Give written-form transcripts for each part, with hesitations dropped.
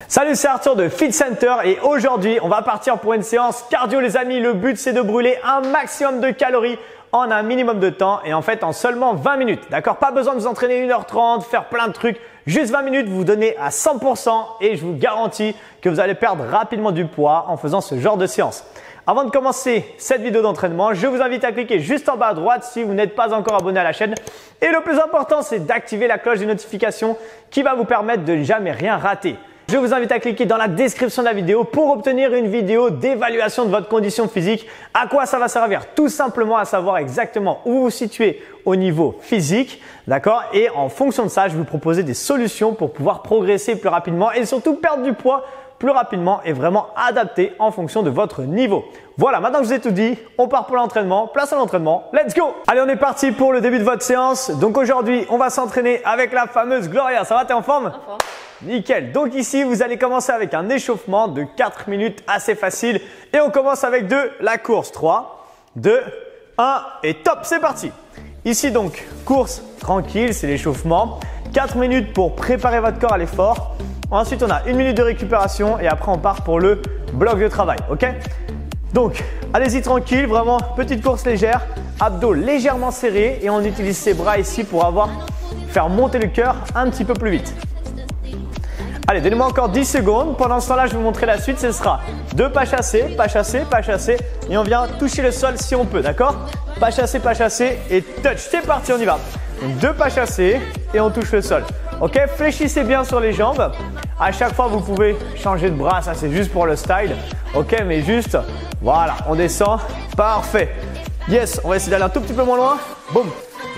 Salut, c'est Arthur de Fit Center et aujourd'hui on va partir pour une séance cardio les amis. Le but c'est de brûler un maximum de calories en un minimum de temps et en fait en seulement 20 minutes. D'accord? Pas besoin de vous entraîner 1h30, faire plein de trucs. Juste 20 minutes, vous vous donnez à 100% et je vous garantis que vous allez perdre rapidement du poids en faisant ce genre de séance. Avant de commencer cette vidéo d'entraînement, je vous invite à cliquer juste en bas à droite si vous n'êtes pas encore abonné à la chaîne. Et le plus important, c'est d'activer la cloche des notifications qui va vous permettre de ne jamais rien rater. Je vous invite à cliquer dans la description de la vidéo pour obtenir une vidéo d'évaluation de votre condition physique. À quoi ça va servir? Tout simplement à savoir exactement où vous vous situez au niveau physique, d'accord? Et en fonction de ça, je vais vous proposer des solutions pour pouvoir progresser plus rapidement et surtout perdre du poids plus rapidement et vraiment adapté en fonction de votre niveau. Voilà, maintenant que je vous ai tout dit, on part pour l'entraînement. Place à l'entraînement, let's go! Allez, on est parti pour le début de votre séance. Donc aujourd'hui, on va s'entraîner avec la fameuse Gloria. Ça va, t'es en forme? En forme. Nickel. Donc ici, vous allez commencer avec un échauffement de 4 minutes assez facile. Et on commence avec de la course. 3, 2, 1 et top, c'est parti. Ici donc, course tranquille, c'est l'échauffement. 4 minutes pour préparer votre corps à l'effort. Ensuite, on a 1 minute de récupération et après, on part pour le bloc de travail. Ok? Donc, allez-y tranquille, vraiment petite course légère, abdos légèrement serrés et on utilise ses bras ici pour faire monter le cœur un petit peu plus vite. Allez, donnez-moi encore 10 secondes. Pendant ce temps-là, je vais vous montrer la suite. Ce sera 2 pas chassés, pas chassés, pas chassés. Et on vient toucher le sol si on peut, d'accord? Pas chassé et touch. C'est parti, on y va. Donc 2 pas chassés et on touche le sol. Ok, fléchissez bien sur les jambes. À chaque fois, vous pouvez changer de bras. Ça, c'est juste pour le style. Ok, mais juste, voilà, on descend. Parfait. Yes, on va essayer d'aller un tout petit peu moins loin. Boum.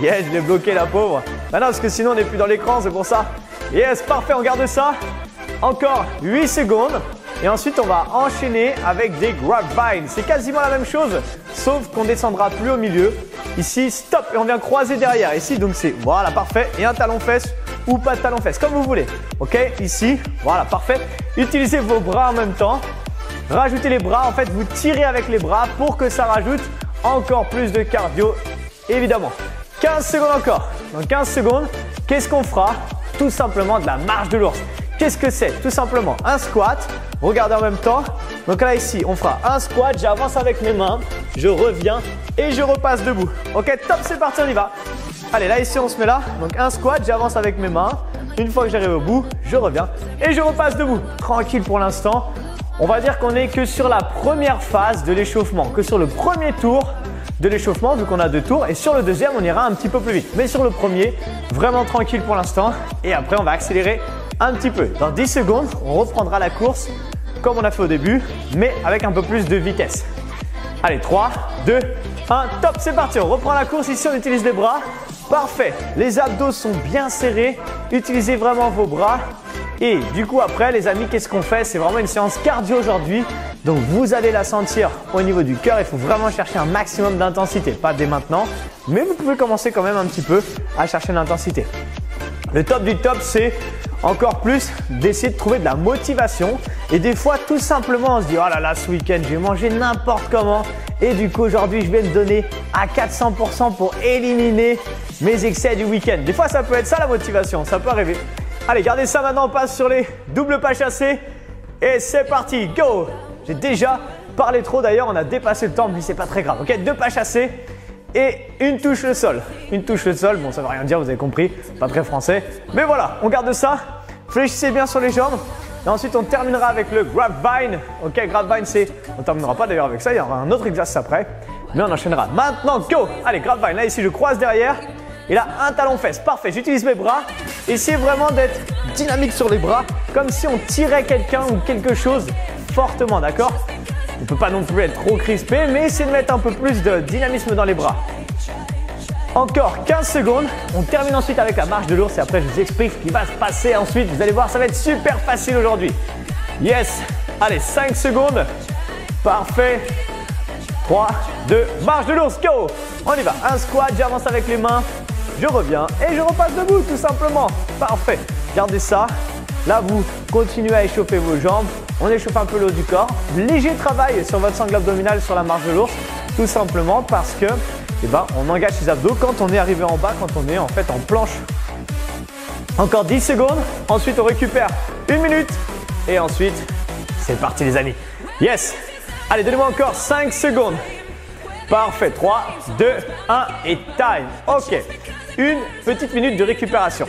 Yes, je l'ai bloqué, la pauvre. Bah non, parce que sinon, on n'est plus dans l'écran, c'est pour ça. Yes, parfait, on garde ça. Encore 8 secondes. Et ensuite, on va enchaîner avec des grapevines. C'est quasiment la même chose, sauf qu'on descendra plus au milieu. Ici, stop, et on vient croiser derrière. Ici, donc c'est, voilà, parfait. Et un talon-fesse ou pas de talon-fesse, comme vous voulez. Ok, ici, voilà, parfait. Utilisez vos bras en même temps. Rajoutez les bras, en fait, vous tirez avec les bras pour que ça rajoute encore plus de cardio, évidemment. 15 secondes encore. Dans 15 secondes, qu'est-ce qu'on fera? Tout simplement de la marche de l'ours. Qu'est-ce que c'est? Tout simplement un squat. Regardez en même temps. Donc là, ici, on fera un squat. J'avance avec mes mains. Je reviens et je repasse debout. Ok, top, c'est parti, on y va. Allez, là, ici, on se met là. Donc un squat, j'avance avec mes mains. Une fois que j'arrive au bout, je reviens et je repasse debout. Tranquille pour l'instant. On va dire qu'on n'est que sur la première phase de l'échauffement, que sur le premier tour de l'échauffement, vu qu'on a 2 tours. Et sur le deuxième, on ira un petit peu plus vite. Mais sur le premier, vraiment tranquille pour l'instant. Et après, on va accélérer un petit peu. Dans 10 secondes, on reprendra la course comme on a fait au début, mais avec un peu plus de vitesse. Allez, 3, 2, 1, top, c'est parti. On reprend la course. Ici, on utilise les bras. Parfait. Les abdos sont bien serrés. Utilisez vraiment vos bras. Et du coup, après, les amis, qu'est-ce qu'on fait? C'est vraiment une séance cardio aujourd'hui. Donc, vous allez la sentir au niveau du cœur. Il faut vraiment chercher un maximum d'intensité. Pas dès maintenant, mais vous pouvez commencer quand même un petit peu à chercher l'intensité. Le top du top, c'est encore plus d'essayer de trouver de la motivation. Et des fois, tout simplement, on se dit « Oh là là, ce week-end, je vais manger n'importe comment. Et du coup, aujourd'hui, je vais me donner à 400% pour éliminer mes excès du week-end. » Des fois, ça peut être ça la motivation. Ça peut arriver. Allez, gardez ça maintenant. On passe sur les doubles pas chassés. Et c'est parti. Go! J'ai déjà parlé trop d'ailleurs. On a dépassé le temps, mais c'est pas très grave. Ok, 2 pas chassés. Et une touche le sol. Une touche le sol, bon ça ne veut rien dire, vous avez compris, pas très français. Mais voilà, on garde ça. Fléchissez bien sur les jambes. Et ensuite, on terminera avec le grapevine. Ok, grapevine, c'est… On ne terminera pas d'ailleurs avec ça, il y aura un autre exercice après. Mais on enchaînera. Maintenant, go! Allez, grapevine. Là, ici, je croise derrière. Et là, un talon-fesse. Parfait, j'utilise mes bras. Essayez vraiment d'être dynamique sur les bras, comme si on tirait quelqu'un ou quelque chose fortement, d'accord? On ne peut pas non plus être trop crispé, mais essayez de mettre un peu plus de dynamisme dans les bras. Encore 15 secondes. On termine ensuite avec la marche de l'ours et après je vous explique ce qui va se passer ensuite. Vous allez voir, ça va être super facile aujourd'hui. Yes. Allez, 5 secondes. Parfait. 3, 2, marche de l'ours, go! On y va. Un squat, j'avance avec les mains. Je reviens et je repasse debout tout simplement. Parfait. Gardez ça. Là, vous continuez à échauffer vos jambes. On échauffe un peu le haut du corps. Léger travail sur votre sangle abdominale sur la marche de l'ours. Tout simplement parce que on engage ses abdos quand on est arrivé en bas, quand on est en fait en planche. Encore 10 secondes. Ensuite, on récupère 1 minute Et ensuite, c'est parti les amis. Yes. Allez, donnez-moi encore 5 secondes. Parfait. 3, 2, 1 et time. Ok. Une petite minute de récupération.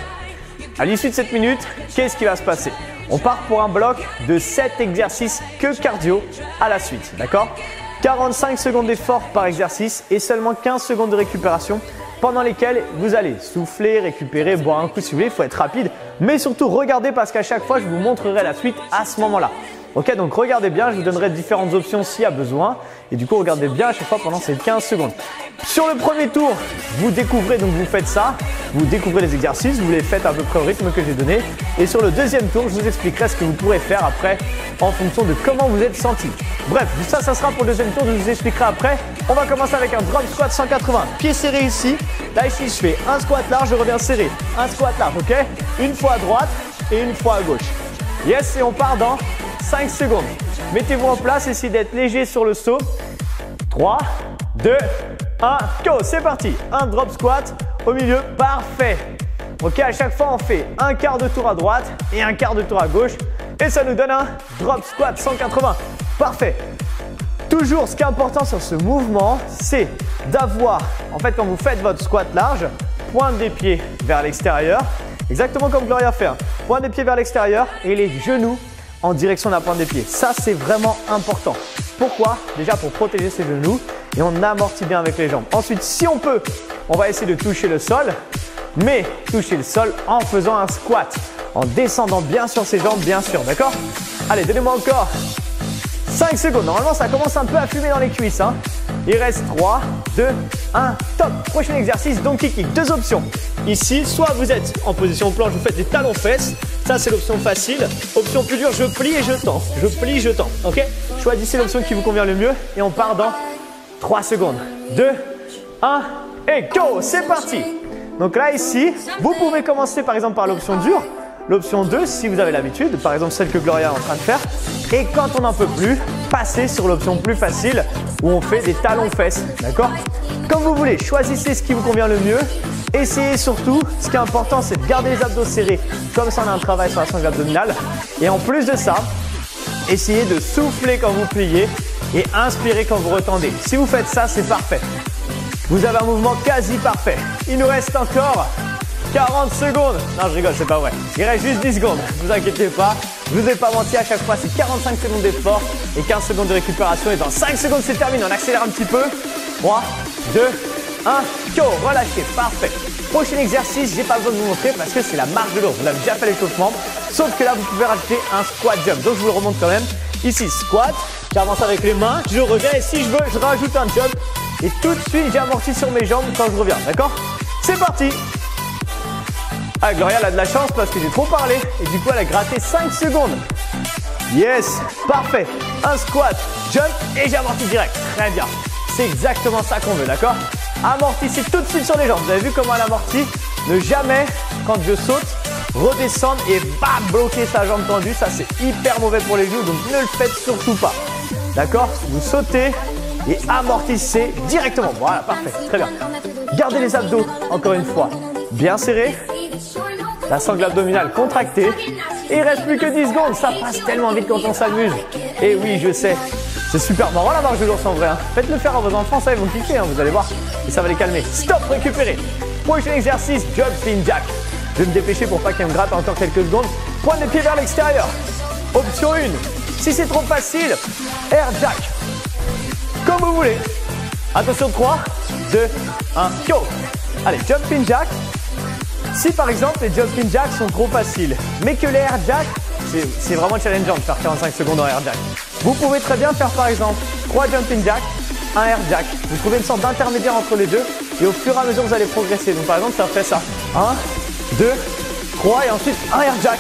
À l'issue de cette minute, qu'est-ce qui va se passer? On part pour un bloc de 7 exercices que cardio à la suite. D'accord? 45 secondes d'effort par exercice et seulement 15 secondes de récupération pendant lesquelles vous allez souffler, récupérer, boire un coup si vous voulez. Il faut être rapide. Mais surtout, regardez parce qu'à chaque fois, je vous montrerai la suite à ce moment-là. Ok, donc regardez bien, je vous donnerai différentes options s'il y a besoin. Et du coup, regardez bien à chaque fois pendant ces 15 secondes. Sur le premier tour, vous découvrez, donc vous faites ça. Vous découvrez les exercices, vous les faites à peu près au rythme que j'ai donné. Et sur le deuxième tour, je vous expliquerai ce que vous pourrez faire après en fonction de comment vous êtes senti. Bref, ça sera pour le deuxième tour, je vous expliquerai après. On va commencer avec un drop squat 180. Pieds serrés ici. Là, ici, je fais un squat large, je reviens serré. Un squat large, ok? Une fois à droite et une fois à gauche. Yes, et on part dans 5 secondes. Mettez-vous en place, essayez d'être léger sur le saut. 3, 2, 1, go, c'est parti. Un drop squat au milieu, parfait. Ok, à chaque fois, on fait un quart de tour à droite et un quart de tour à gauche. Et ça nous donne un drop squat 180. Parfait. Toujours, ce qui est important sur ce mouvement, c'est d'avoir, en fait, quand vous faites votre squat large, pointe des pieds vers l'extérieur. Exactement comme Gloria fait. Pointe des pieds vers l'extérieur et les genoux en direction de la pointe des pieds. Ça, c'est vraiment important. Pourquoi? Déjà pour protéger ses genoux et on amortit bien avec les jambes. Ensuite, si on peut, on va essayer de toucher le sol, mais toucher le sol en faisant un squat, en descendant bien sur ses jambes, bien sûr, d'accord? Allez, donnez-moi encore 5 secondes. Normalement, ça commence un peu à fumer dans les cuisses. Hein. Il reste 3, 2, 1, top. Prochain exercice, donkey kick. Deux options. Ici, soit vous êtes en position planche, vous faites des talons fesses. Ça, c'est l'option facile. Option plus dure, je plie et je tends. Je plie, je tends. Ok? Choisissez l'option qui vous convient le mieux et on part dans 3 secondes. 2, 1 et go! C'est parti! Donc là, ici, vous pouvez commencer par exemple par l'option dure. L'option 2, si vous avez l'habitude, par exemple celle que Gloria est en train de faire. Et quand on n'en peut plus, passez sur l'option plus facile où on fait des talons fesses. D'accord? Comme vous voulez, choisissez ce qui vous convient le mieux. Essayez surtout, ce qui est important, c'est de garder les abdos serrés. Comme ça, on a un travail sur la sangle abdominale. Et en plus de ça, essayez de souffler quand vous pliez et inspirez quand vous retendez. Si vous faites ça, c'est parfait. Vous avez un mouvement quasi parfait. Il nous reste encore 40 secondes. Non, je rigole, c'est pas vrai. Il reste juste 10 secondes. Ne vous inquiétez pas. Je vous ai pas menti, à chaque fois, c'est 45 secondes d'effort et 15 secondes de récupération. Et dans 5 secondes, c'est terminé. On accélère un petit peu. 3, 2, 1, go. Relâchez. Parfait. Prochain exercice, j'ai pas besoin de vous montrer parce que c'est la marche de l'eau. Vous avez déjà fait l'échauffement. Sauf que là, vous pouvez rajouter un squat jump. Donc, je vous le remonte quand même. Ici, squat. J'avance avec les mains. Je reviens et si je veux, je rajoute un jump. Et tout de suite, j'amortis sur mes jambes quand je reviens. D'accord? C'est parti. Ah, Gloria, elle a de la chance parce que j'ai trop parlé et du coup, elle a gratté 5 secondes. Yes, parfait. Un squat, jump et j'amortis direct. Très bien. C'est exactement ça qu'on veut, d'accord? Amortissez tout de suite sur les jambes. Vous avez vu comment elle amortit? Ne jamais, quand je saute, redescendre et bam, bloquer sa jambe tendue. Ça, c'est hyper mauvais pour les genoux, donc ne le faites surtout pas. D'accord? Vous sautez et amortissez directement. Voilà, parfait. Très bien. Gardez les abdos, encore une fois, bien serrés. La sangle abdominale contractée. Et il reste plus que 10 secondes. Ça passe tellement vite quand on s'amuse. Et oui, je sais. C'est super marrant la marche de l'ours en vrai. Hein. Faites-le faire à vos enfants, ça ils vont kiffer, hein, vous allez voir. Et ça va les calmer. Stop, récupérez. Prochain exercice, jumping jack. Je vais me dépêcher pour pas qu'elle me gratte encore quelques secondes. Pointe des pieds vers l'extérieur. Option 1. Si c'est trop facile, air jack. Comme vous voulez. Attention, 3, 2, 1, go. Allez, jumping jack. Si par exemple les jumping jacks sont trop faciles, mais que les air jack, c'est vraiment challengeant de faire 45 secondes en air jack. Vous pouvez très bien faire par exemple 3 jumping jacks, un air jack. Vous trouvez une sorte d'intermédiaire entre les deux et au fur et à mesure vous allez progresser. Donc par exemple ça fait ça. 1, 2, 3 et ensuite un air jack.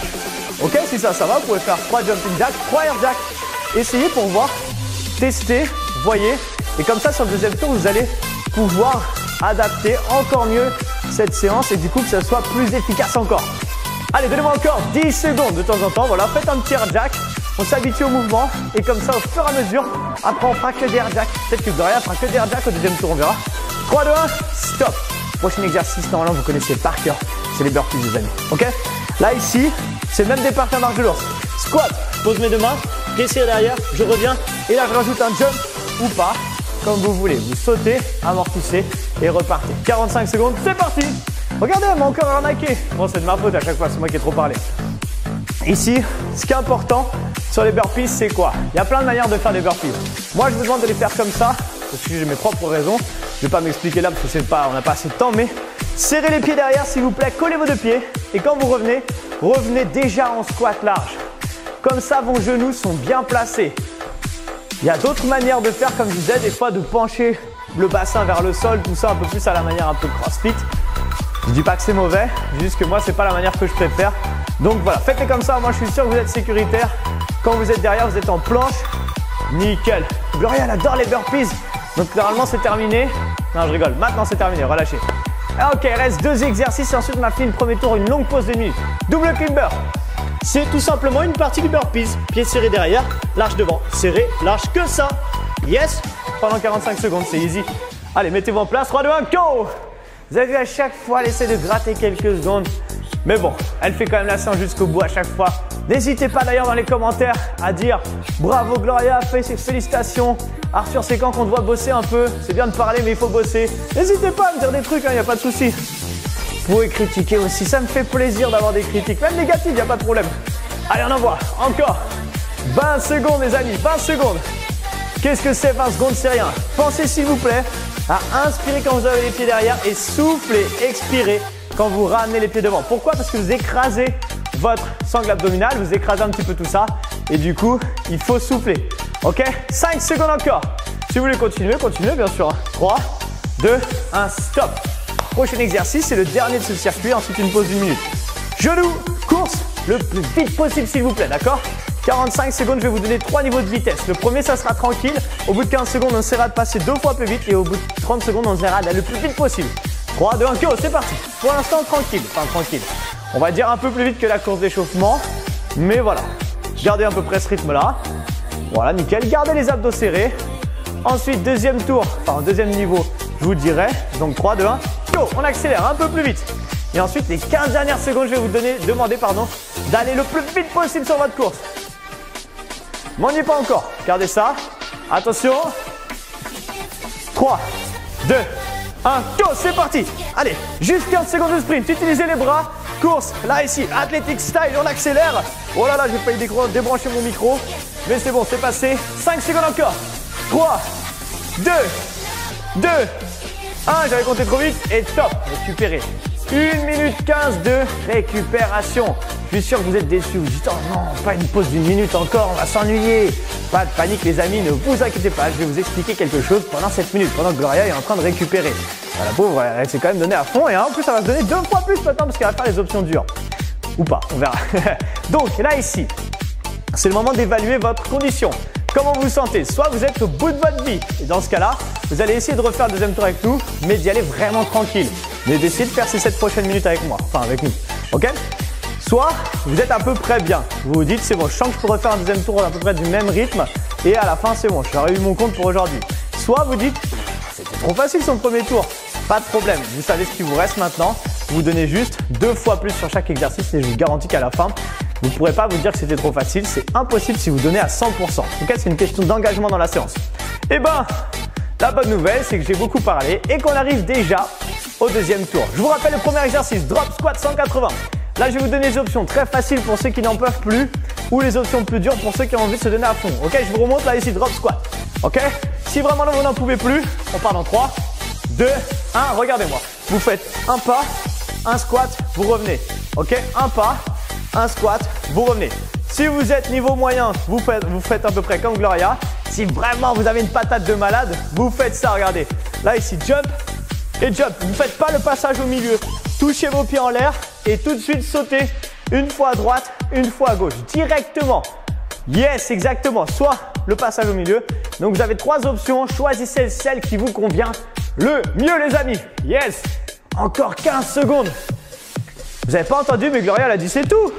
Ok, si ça va, vous pouvez faire 3 jumping jacks, 3 air jack. Essayez pour voir, testez, voyez. Et comme ça sur le deuxième tour vous allez pouvoir adapter encore mieux cette séance et du coup que ça soit plus efficace encore. Allez, donnez-moi encore 10 secondes de temps en temps. Voilà, faites un petit air jack. On s'habitue au mouvement et comme ça au fur et à mesure, après on fera que des air jack. Peut-être que Gloria fera que des air jack au deuxième tour, on verra. 3, 2, 1, stop. Prochain exercice, normalement vous connaissez par cœur, c'est les burpees les amis. Ok? Là ici, c'est le même départ qu'un marche de l'ours. squat. Je pose mes deux mains, pieds serrés derrière, je reviens et là je rajoute un jump ou pas, comme vous voulez. Vous sautez, amortissez et repartez. 45 secondes, c'est parti. Regardez, elle m'a encore arnaqué. Bon, c'est de ma faute à chaque fois, c'est moi qui ai trop parlé. Ici, ce qui est important sur les burpees, c'est quoi? Il y a plein de manières de faire des burpees. Moi, je vous demande de les faire comme ça, parce que j'ai mes propres raisons. Je ne vais pas m'expliquer là, parce que c'est pas, on n'a pas assez de temps, mais serrez les pieds derrière, s'il vous plaît, collez vos deux pieds. Et quand vous revenez, revenez déjà en squat large. Comme ça, vos genoux sont bien placés. Il y a d'autres manières de faire, comme je disais, des fois de pencher le bassin vers le sol, tout ça un peu plus à la manière un peu crossfit. Je ne dis pas que c'est mauvais, juste que moi, c'est pas la manière que je préfère. Donc voilà, faites-les comme ça. Moi, je suis sûr que vous êtes sécuritaire. Quand vous êtes derrière, vous êtes en planche. Nickel. Gloria, elle adore les burpees. Donc normalement, c'est terminé. Non, je rigole. Maintenant, c'est terminé. Relâchez. Ok, il reste 2 exercices et ensuite, on a fait le premier tour, une longue pause de minute. Double climber. C'est tout simplement une partie du burpees. Pieds serrés derrière, large devant. Serré, large que ça. Yes. Pendant 45 secondes, c'est easy. Allez, mettez-vous en place. 3, 2, 1, go. Vous avez vu, à chaque fois, elle essaie de gratter quelques secondes. Mais bon, elle fait quand même la séance jusqu'au bout à chaque fois. N'hésitez pas d'ailleurs dans les commentaires à dire bravo Gloria, félicitations. Arthur, c'est quand qu'on te voit bosser un peu? C'est bien de parler, mais il faut bosser. N'hésitez pas à me dire des trucs, il n'y a pas de souci. Vous pouvez critiquer aussi, ça me fait plaisir d'avoir des critiques, même négatives, il n'y a pas de problème. Allez, on envoie, encore 20 secondes les amis, 20 secondes. Qu'est-ce que c'est 20 secondes? C'est rien. Pensez s'il vous plaît à inspirer quand vous avez les pieds derrière et soufflez, expirez quand vous ramenez les pieds devant. Pourquoi? Parce que vous écrasez votre sangle abdominale, vous écrasez un petit peu tout ça et du coup, il faut souffler. Ok? 5 secondes encore. Si vous voulez continuer, continuez bien sûr. 3, 2, 1, stop. Prochain exercice, c'est le dernier de ce circuit, ensuite une pause d'1 minute. Genoux, course, le plus vite possible s'il vous plaît, d'accord? 45 secondes, je vais vous donner 3 niveaux de vitesse. Le premier, ça sera tranquille. Au bout de 15 secondes, on essaiera de passer 2 fois plus vite et au bout de 30 secondes, on essaiera d'aller le plus vite possible. 3, 2, 1, go, c'est parti. Pour l'instant, tranquille, enfin tranquille. On va dire un peu plus vite que la course d'échauffement, mais voilà. Gardez à peu près ce rythme-là. Voilà, nickel. Gardez les abdos serrés. Ensuite, deuxième tour, enfin deuxième niveau, je vous dirai. Donc 3, 2, 1, go. On accélère un peu plus vite. Et ensuite, les 15 dernières secondes, je vais vous demander d'aller le plus vite possible sur votre course. Mais on n'y est pas encore. Gardez ça. Attention. 3, 2, 1, go, c'est parti. Allez, juste 15 secondes de sprint. Utilisez les bras. Course, là ici, athletic style, on accélère. Oh là là, j'ai failli débrancher mon micro. Mais c'est bon, c'est passé. 5 secondes encore. 3, 2, 1, j'avais compté trop vite. Et top, récupérez. 1 minute 15 de récupération. Je suis sûr que vous êtes déçus. Vous dites, oh non, pas une pause d'1 minute encore, on va s'ennuyer. Pas de panique les amis, ne vous inquiétez pas. Je vais vous expliquer quelque chose pendant 7 minutes, pendant que Gloria est en train de récupérer. La pauvre, elle s'est quand même donnée à fond et en plus, ça va se donner 2 fois plus maintenant parce qu'elle va faire les options dures. Ou pas, on verra. Donc là ici, c'est le moment d'évaluer votre condition. Comment vous vous sentez? Soit vous êtes au bout de votre vie et dans ce cas-là, vous allez essayer de refaire le deuxième tour avec nous, mais d'y aller vraiment tranquille. Mais d'essayer de faire ces 7 prochaines minutes avec moi, enfin avec nous. Ok? Soit vous êtes à peu près bien. Vous vous dites c'est bon, je sens que je peux refaire un deuxième tour à peu près du même rythme et à la fin c'est bon, j'aurais eu mon compte pour aujourd'hui. Soit vous dites c'était trop facile son premier tour. Pas de problème, vous savez ce qu'il vous reste maintenant. Vous donnez juste 2 fois plus sur chaque exercice et je vous garantis qu'à la fin, vous ne pourrez pas vous dire que c'était trop facile. C'est impossible si vous donnez à 100%. En tout cas, c'est une question d'engagement dans la séance. Eh ben, la bonne nouvelle, c'est que j'ai beaucoup parlé et qu'on arrive déjà au deuxième tour. Je vous rappelle le premier exercice, drop squat 180. Là, je vais vous donner des options très faciles pour ceux qui n'en peuvent plus ou les options plus dures pour ceux qui ont envie de se donner à fond. Ok, je vous remonte là ici, drop squat. Ok, si vraiment vous n'en pouvez plus, on part dans 3, 2, 1, regardez-moi. Vous faites un pas, un squat, vous revenez. Ok, un pas, un squat, vous revenez. Si vous êtes niveau moyen, vous faites à peu près comme Gloria. Si vraiment vous avez une patate de malade, vous faites ça, regardez. Là ici, jump et jump. Vous ne faites pas le passage au milieu. Touchez vos pieds en l'air et tout de suite sautez une fois à droite, une fois à gauche, directement. Yes, exactement. Soit le passage au milieu. Donc vous avez 3 options. Choisissez celle qui vous convient le mieux les amis. Yes. Encore 15 secondes. Vous n'avez pas entendu, mais Gloria elle a dit c'est tout.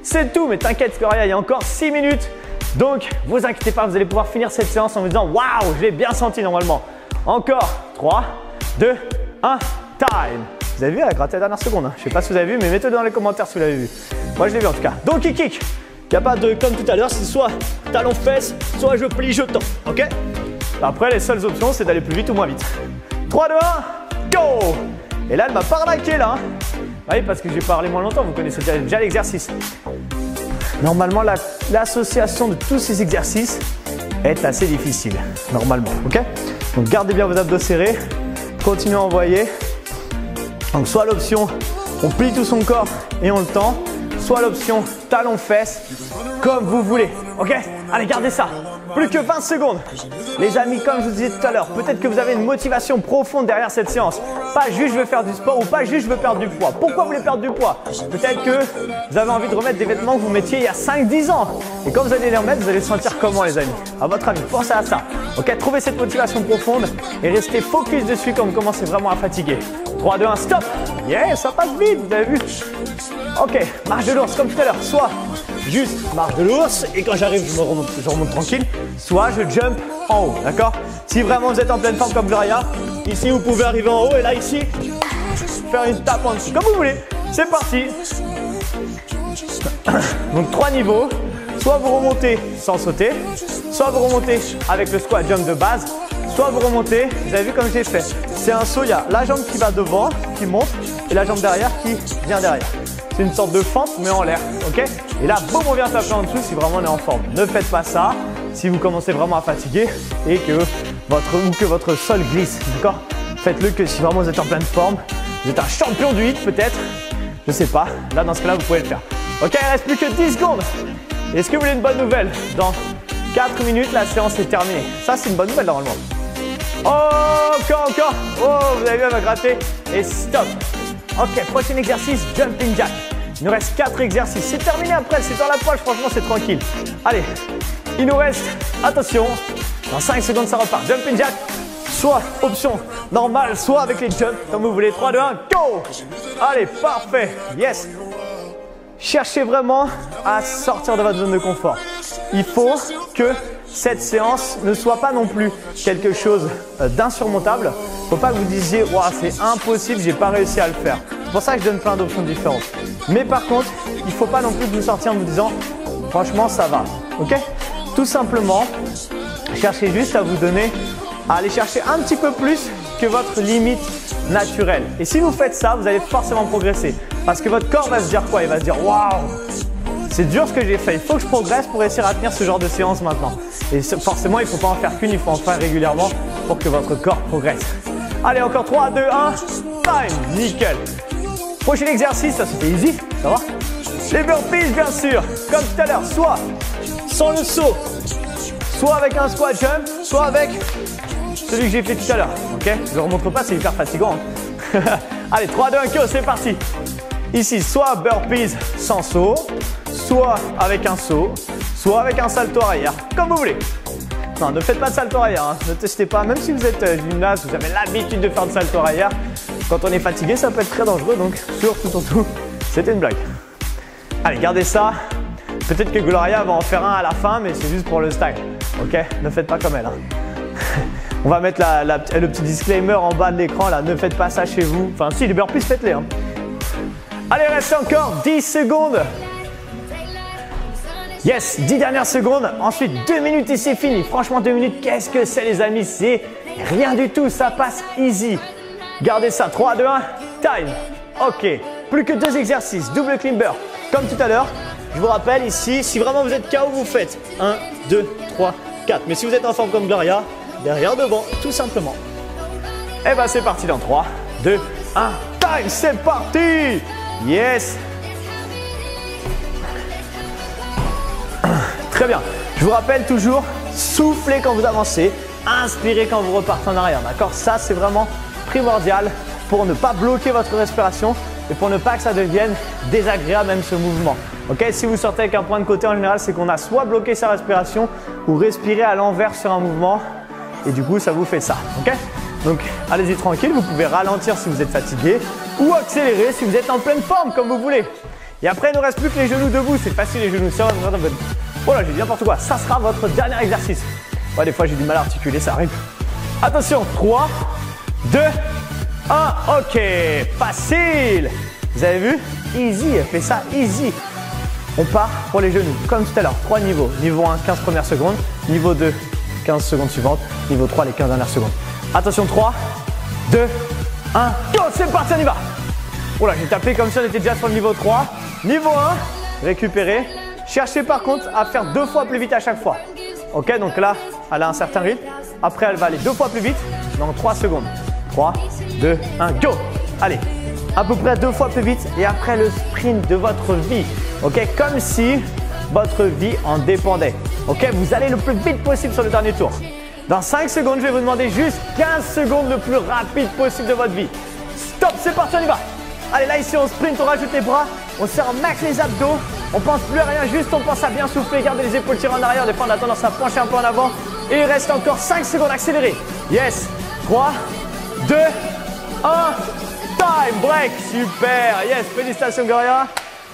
C'est tout, mais t'inquiète Gloria, il y a encore 6 minutes. Donc, vous inquiétez pas, vous allez pouvoir finir cette séance en vous disant waouh, je l'ai bien senti normalement. Encore 3, 2, 1, time. Vous avez vu, elle a gratté la dernière seconde. Je ne sais pas si vous avez vu, mais mettez-le dans les commentaires si vous l'avez vu. Moi, je l'ai vu en tout cas. Donc, kick. Il n'y a pas de, comme tout à l'heure, c'est soit talon fesses, soit je plie, je tends. Ok? Après, les seules options, c'est d'aller plus vite ou moins vite. 3, 2, 1, go! Et là, elle m'a pas arnaqué là. Oui, parce que j'ai parlé moins longtemps, vous connaissez déjà l'exercice. Normalement, l'association de tous ces exercices est assez difficile, normalement. Ok? Donc, gardez bien vos abdos serrés. Continuez à envoyer. Donc, soit l'option, on plie tout son corps et on le tend. Soit l'option talon-fesses, comme vous voulez. Ok? Allez, gardez ça. Plus que 20 secondes. Les amis, comme je vous disais tout à l'heure, peut-être que vous avez une motivation profonde derrière cette séance. Pas juste je veux faire du sport ou pas juste je veux perdre du poids. Pourquoi vous voulez perdre du poids? Peut-être que vous avez envie de remettre des vêtements que vous mettiez il y a 5-10 ans. Et quand vous allez les remettre, vous allez se sentir comment les amis? À votre avis, pensez à ça. Ok? Trouvez cette motivation profonde et restez focus dessus quand vous commencez vraiment à fatiguer. 3, 2, 1, stop! Yeah, ça passe vite, vous avez vu? Ok, marche de l'ours comme tout à l'heure. Soit juste marche de l'ours et quand j'arrive, je remonte tranquille. Soit je jump en haut, d'accord? Si vraiment vous êtes en pleine forme comme Gloria, ici vous pouvez arriver en haut et là ici, faire une tape en dessous, comme vous voulez. C'est parti. Donc 3 niveaux. Soit vous remontez sans sauter, soit vous remontez avec le squat jump de base, soit vous remontez, vous avez vu comme j'ai fait. C'est un saut, il y a la jambe qui va devant, qui monte, et la jambe derrière qui vient derrière. C'est une sorte de fente mais en l'air, ok? Et là, boum, on vient taper en dessous si vraiment on est en forme. Ne faites pas ça si vous commencez vraiment à fatiguer et que votre sol glisse, d'accord? Faites-le que si vraiment vous êtes en pleine forme, vous êtes un champion du hit peut-être, je sais pas. Là, dans ce cas-là, vous pouvez le faire. Ok, il reste plus que 10 secondes. Est-ce que vous voulez une bonne nouvelle? Dans 4 minutes, la séance est terminée. Ça, c'est une bonne nouvelle normalement. Oh, encore. Oh, vous avez vu, elle va gratter. Et stop. Ok, prochain exercice, jumping jack. Il nous reste 4 exercices. C'est terminé après, c'est dans la poche, franchement, c'est tranquille. Allez, il nous reste, attention, dans 5 secondes, ça repart. Jumping jack, soit option normale, soit avec les jumps, comme vous voulez. 3, 2, 1, go! Allez, parfait. Yes. Cherchez vraiment à sortir de votre zone de confort. Il faut que cette séance ne soit pas non plus quelque chose d'insurmontable. Il ne faut pas que vous disiez wow, c'est impossible, j'ai pas réussi à le faire. C'est pour ça que je donne plein d'options différentes. Mais par contre, il ne faut pas non plus que vous sortiez en vous disant franchement ça va. Ok? Tout simplement, cherchez juste à vous donner, à aller chercher un petit peu plus que votre limite naturelle. Et si vous faites ça, vous allez forcément progresser. Parce que votre corps va se dire quoi? Il va se dire waouh, c'est dur ce que j'ai fait. Il faut que je progresse pour réussir à tenir ce genre de séance maintenant. Et forcément, il ne faut pas en faire qu'une, il faut en faire régulièrement pour que votre corps progresse. Allez, encore 3, 2, 1, time, nickel. Prochain exercice, ça c'était easy, ça va? Les burpees, bien sûr, comme tout à l'heure, soit sans le saut, soit avec un squat jump, soit avec celui que j'ai fait tout à l'heure. Ok? Je ne le remontre pas, c'est hyper fatigant. Hein. Allez, 3, 2, 1, go, c'est parti. Ici, soit burpees sans saut, soit avec un saut, soit avec un salto arrière, comme vous voulez. Non, ne faites pas de salto arrière, hein. Ne testez pas, même si vous êtes gymnaste, vous avez l'habitude de faire de salto arrière. Quand on est fatigué, ça peut être très dangereux, donc surtout, c'était une blague. Allez, gardez ça. Peut-être que Gloria va en faire un à la fin, mais c'est juste pour le style. Ok? Ne faites pas comme elle. Hein. On va mettre le petit disclaimer en bas de l'écran là, ne faites pas ça chez vous. Enfin, si les burpees, faites-les. Hein. Allez, restez encore 10 secondes. Yes, 10 dernières secondes. Ensuite, 2 minutes et c'est fini. Franchement, 2 minutes, qu'est-ce que c'est les amis? C'est rien du tout, ça passe easy. Gardez ça, 3, 2, 1, time. Ok, plus que 2 exercices, double climber. Comme tout à l'heure, je vous rappelle ici, si vraiment vous êtes KO, vous faites 1, 2, 3, 4. Mais si vous êtes en forme comme Gloria, derrière, devant, tout simplement. Et ben c'est parti dans 3, 2, 1, time, c'est parti. Yes. Très bien. Je vous rappelle toujours, soufflez quand vous avancez, inspirez quand vous repartez en arrière. D'accord? Ça, c'est vraiment primordial pour ne pas bloquer votre respiration et pour ne pas que ça devienne désagréable même ce mouvement. Ok? Si vous sortez avec un point de côté en général, c'est qu'on a soit bloqué sa respiration ou respiré à l'envers sur un mouvement et du coup, ça vous fait ça. Ok? Donc, allez-y tranquille. Vous pouvez ralentir si vous êtes fatigué ou accélérer si vous êtes en pleine forme comme vous voulez. Et après, il ne nous reste plus que les genoux debout. C'est facile les genoux. Oh là, j'ai dit n'importe quoi. Ça sera votre dernier exercice. Ouais, des fois, j'ai du mal à articuler, ça arrive. Attention, 3, 2, 1. Ok, facile. Vous avez vu? Easy, elle fait ça easy. On part pour les genoux, comme tout à l'heure. 3 niveaux. Niveau 1, 15 premières secondes. Niveau 2, 15 secondes suivantes. Niveau 3, les 15 dernières secondes. Attention, 3, 2, 1, go! C'est parti, on y va! Oula, j'ai tapé comme si on était déjà sur le niveau 3. Niveau 1, récupérer. Cherchez par contre à faire 2 fois plus vite à chaque fois. Ok, donc là, elle a un certain rythme. Après, elle va aller 2 fois plus vite dans 3 secondes. 3, 2, 1, go! Allez, à peu près 2 fois plus vite et après le sprint de votre vie. Ok, comme si votre vie en dépendait. Ok, vous allez le plus vite possible sur le dernier tour. Dans 5 secondes, je vais vous demander juste 15 secondes le plus rapide possible de votre vie. Stop, c'est parti, on y va. Allez, là ici on sprint, on rajoute les bras, on serre max les abdos. On pense plus à rien, juste on pense à bien souffler, garder les épaules tirées en arrière. Des fois on a tendance à pencher un peu en avant. Et il reste encore 5 secondes, accélérez. Yes, 3, 2, 1, time break. Super, yes, félicitations Gloria.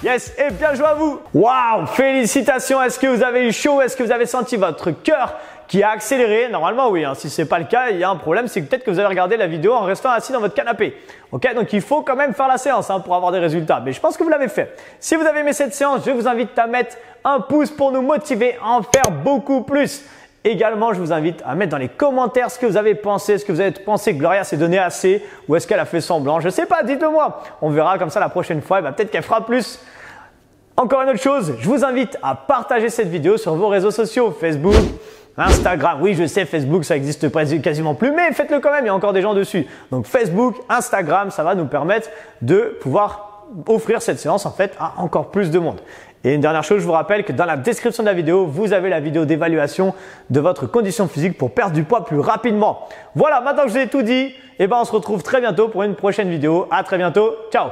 Yes, et bien joué à vous. Waouh, félicitations. Est-ce que vous avez eu chaud? Est-ce que vous avez senti votre cœur qui a accéléré? Normalement, oui. Si ce n'est pas le cas, il y a un problème. C'est que peut-être que vous avez regardé la vidéo en restant assis dans votre canapé. Ok, donc il faut quand même faire la séance pour avoir des résultats. Mais je pense que vous l'avez fait. Si vous avez aimé cette séance, je vous invite à mettre un pouce pour nous motiver à en faire beaucoup plus. Également, je vous invite à mettre dans les commentaires ce que vous avez pensé. Est-ce que vous avez pensé que Gloria s'est donné assez ou est-ce qu'elle a fait semblant? Je ne sais pas, dites-le moi. On verra comme ça la prochaine fois. Peut-être qu'elle fera plus. Encore une autre chose, je vous invite à partager cette vidéo sur vos réseaux sociaux, Facebook, Instagram. Oui, je sais, Facebook, ça existe quasiment plus, mais faites-le quand même, il y a encore des gens dessus. Donc Facebook, Instagram, ça va nous permettre de pouvoir offrir cette séance en fait à encore plus de monde. Et une dernière chose, je vous rappelle que dans la description de la vidéo, vous avez la vidéo d'évaluation de votre condition physique pour perdre du poids plus rapidement. Voilà, maintenant que je vous ai tout dit, on se retrouve très bientôt pour une prochaine vidéo. À très bientôt, ciao!